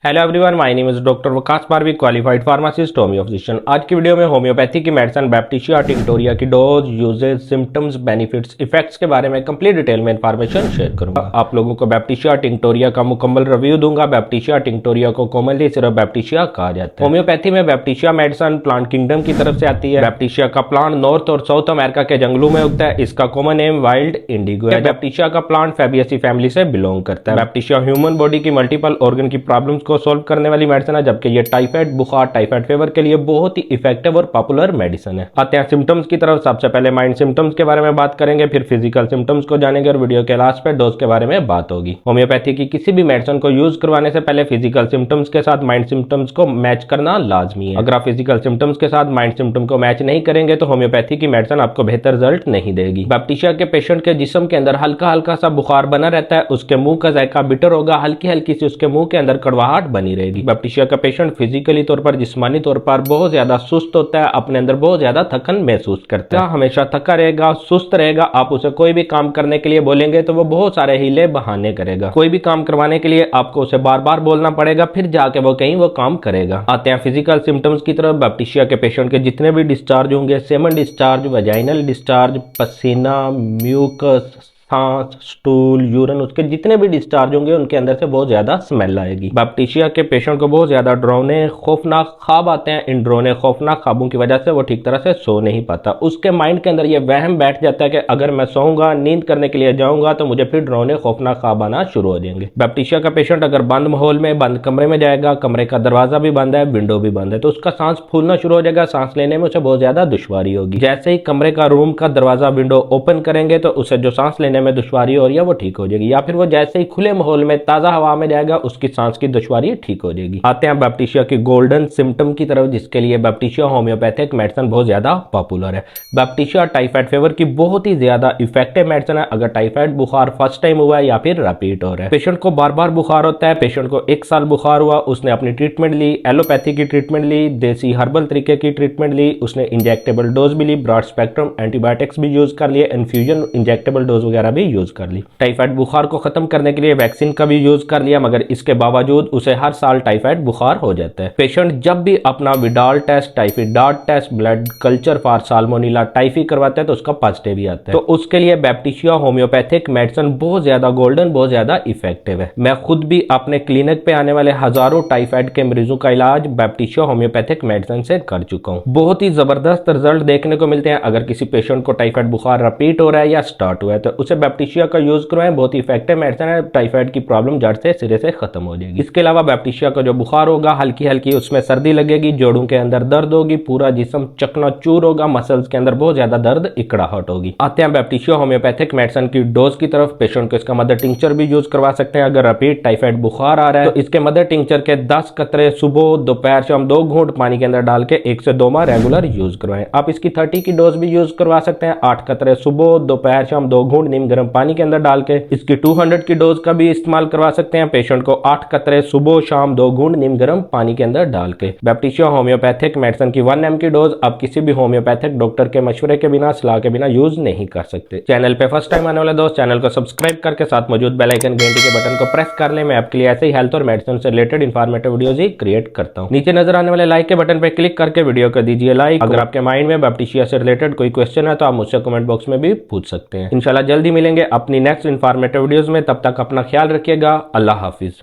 Hello everyone, my name is doctor Waqas Parvi, qualified pharmacist, homeo physician. आज की video में homeopathy की मेडिसिन बैप्टिशिया टिंक्टोरिया की dose, uses, symptoms, benefits, effects के बारे में कंप्लीट डिटेल में इंफॉर्मेशन शेयर करूंगा। आप लोगों को बैप्टिशिया टिंक्टोरिया का मुकम्मल रिव्यू दूंगा। बैप्टिशिया टिंक्टोरिया को कॉमनली सिर्फ बैप्टिशिया कहा जाता है। होम्योपैथी में बैप्टिशिया मेडिसिन प्लांट किंगडम की तरफ से आती है। बैप्टिशिया का प्लांट नॉर्थ और साउथ अमेरिका के जंगलों में उगता है। इसका कॉमन नेम वाइल्ड इंडिगो है। बैप्टिशिया का प्लांट फैबियसी फैमिली से बिलोंग करता है। बैप्टिशिया ह्यूमन बॉडी की मल्टीपल ऑर्गन की प्रॉब्लम्स को सोल्व करने वाली मेडिसिन है, जबकि ये टाइफाइड बुखार, टाइफाइड फीवर के लिए बहुत ही इफेक्टिव और पॉपुलर मेडिसिन है। आते हैं सिम्टम्स की तरफ। सबसे पहले माइंड सिम्टम्स के बारे में बात करेंगे, फिर फिजिकल सिम्टम्स को जानेंगे और वीडियो के लास्ट पे डोज के बारे में बात होगी। होम्योपैथी की किसी भी मेडिसिन को यूज करवाने से पहले फिजिकल सिम्टम्स के साथ माइंड सिम्टम्स को मैच करना लाजमी है। अगर आप फिजिकल सिम्टम्स के साथ माइंड सिम्टम को मैच नहीं करेंगे तो होम्योपैथी की मेडिसिन आपको बेहतर रिजल्ट नहीं देगी। बैप्टिशिया के पेशेंट के जिस्म के अंदर हल्का हल्का सा बुखार बना रहता है, उसके मुंह का जायका बिटर होगा, हल्की हल्की सी उसके मुंह के अंदर कड़वाहट बनी रहेगी। बैप्टिशिया का पेशेंट फिजिकली तौर पर, जिस्मानी तौर पर बहुत ज्यादा सुस्त होता है, अपने अंदर बहुत ज्यादा थकन महसूस करता है, हमेशा थका रहेगा, सुस्त रहेगा। आप उसे कोई भी काम करने के लिए बोलेंगे तो वो बहुत सारे हीले बहाने करेगा। कोई भी काम करवाने के लिए आपको उसे बार बार बोलना पड़ेगा, फिर जाके वो कहीं वो काम करेगा। आते हैं फिजिकल सिम्टम्स की तरफ। बैप्टिशिया के पेशेंट के जितने भी डिस्चार्ज होंगे, सेमन डिस्चार्ज, वजाइनल डिस्चार्ज, पसीना, म्यूकस, सांस, स्टूल, यूरिन, उसके जितने भी डिस्चार्ज होंगे उनके अंदर से बहुत ज्यादा स्मेल आएगी। बैप्टिशिया के पेशेंट को बहुत ज्यादा डरावने खौफनाक ख्वाब आते हैं। इन डरावने खौफनाक ख्वाबों की वजह से वो ठीक तरह से सो नहीं पाता। उसके माइंड के अंदर ये वहम बैठ जाता है कि अगर मैं सोऊंगा, नींद करने के लिए जाऊंगा तो मुझे फिर डरावने खौफनाक ख्वाब आना शुरू हो जाएंगे। बैप्टिशिया का पेशेंट अगर बंद माहौल में, बंद कमरे में जाएगा, कमरे का दरवाजा भी बंद है, विंडो भी बंद है, तो उसका सांस फूलना शुरू हो जाएगा। सांस लेने में उसे बहुत ज्यादा दुश्वारी होगी। जैसे ही कमरे का, रूम का दरवाजा, विंडो ओपन करेंगे तो उसे जो सांस लेने में दुश्वारी हो रही है वो ठीक हो जाएगी। या फिर वो जैसे ही खुले माहौल में, ताजा हवा में जाएगा, उसकी सांस की दुश्वारी ठीक हो जाएगी। आते हैं बैप्टिशिया की गोल्डन सिम्टम की तरफ, जिसके लिए बैप्टिशिया होम्योपैथिक मेडिसिन बहुत ज्यादा पॉपुलर है। बैप्टिशिया टाइफाइड फीवर की बहुत ही ज्यादा इफेक्टिव मेडिसिन है। अगर टाइफाइड बुखार फर्स्ट टाइम हुआ है या फिर रिपीट हो रहा है, पेशेंट को बार बार बुखार होता है, पेशेंट को 1 साल बुखार हुआ, उसने अपनी ट्रीटमेंट ली, एलोपैथी की ट्रीटमेंट ली, देसी हर्बल तरीके की ट्रीटमेंट ली, उसने इंजेक्टेबल डोज भी ली, ब्रॉड स्पेक्ट्रम एंटीबायोटिक्स भी यूज कर लिए, इन्फ्यूजन इंजेक्टेबल डोज वगैरह भी यूज कर ली। टाइफाइड बुखार को खत्म करने के लिए वैक्सीन का भी यूज कर लिया, मगर इसके बावजूद उसे हर साल टाइफाइड बुखार हो जाता है। पेशेंट जब भी अपना Widal test, typhoid test, blood culture for salmonella typhi करवाता है तो उसका पॉजिटिव ही आता है। तो उसके लिए बैप्टिशिया होम्योपैथिक मेडिसिन बहुत ज्यादा गोल्डन, बहुत ज्यादा इफेक्टिव है। मैं खुद भी अपने क्लिनिक पे आने वाले हजारों टाइफाइड के मरीजों का इलाज बैप्टिशिया होम्योपैथिक मेडिसिन से कर चुका हूँ। बहुत ही जबरदस्त रिजल्ट देखने को मिलते हैं। अगर किसी पेशेंट को टाइफाइड बुखार रिपीट हो रहा है या स्टार्ट हुआ है तो उसे बैप्टिशिया का यूज करवाएं। बहुत ही इफेक्टिव मेडिसिन है। टाइफाइड की प्रॉब्लम जड़ से, सिरे से खत्म हो जाएगी। इसके अलावा बैप्टिशिया का जो बुखार होगा, हल्की हल्की उसमें सर्दी लगेगी, जोड़ों के अंदर दर्द होगी, पूरा जिस्म चकनाचूर होगा, मसल्स के अंदर बहुत ज्यादा दर्द, इकड़ाहट होगी। आते हैं बैप्टिशिया होम्योपैथिक मेडिसिन की डोज की तरफ। पेशेंट को इसका मदर टिंक्चर भी यूज करवा सकते हैं। अगर रिपीट टाइफाइड बुखार आ रहा है तो इसके मदर टिंक्चर के 10 कतरे सुबह, दोपहर, शाम 2 घूंट पानी के अंदर डाल के 1 से 2 माह रेगुलर यूज करवाएं। आप इसकी 30 की डोज भी यूज करवा सकते हैं। 8 कतरे सुबह, दोपहर, शाम 2 घूंट नीम गर्म पानी के अंदर डाल के। इसकी 200 की डोज का भी इस्तेमाल करवा सकते हैं। पेशेंट को 8 कतरे सुबह, शाम 2 घूंट नीम गर्म पानी के अंदर डाल के। बैप्टिशिया होम्योपैथिक मेडिसिन की 1 mg की डोज आप किसी भी होम्योपैथिक डॉक्टर के मशवरे के बिना, सलाह के बिना यूज नहीं कर सकते। चैनल पे फर्स्ट टाइम आने वाले दोस्त चैनल को सब्सक्राइब करके साथ मौजूद बेल आइकन, घंटी के बटन को प्रेस कर ले। मैं आपके लिए ऐसे ही हेल्थ और मेडिसिन से रिलेटेड इंफॉर्मेटिव वीडियोस ही क्रिएट करता हूं। नीचे नजर आने वाले लाइक के बटन पे क्लिक करके वीडियो को दीजिए लाइक। अगर आपके माइंड में बैप्टिशिया से रिलेटेड कोई क्वेश्चन है तो आप मुझसे कमेंट बॉक्स में भी पूछ सकते हैं। इंशाल्लाह जल्दी मिलेंगे अपनी नेक्स्ट इंफॉर्मेटिव वीडियोस में। तब तक अपना ख्याल रखिएगा। अल्लाह हाफिज।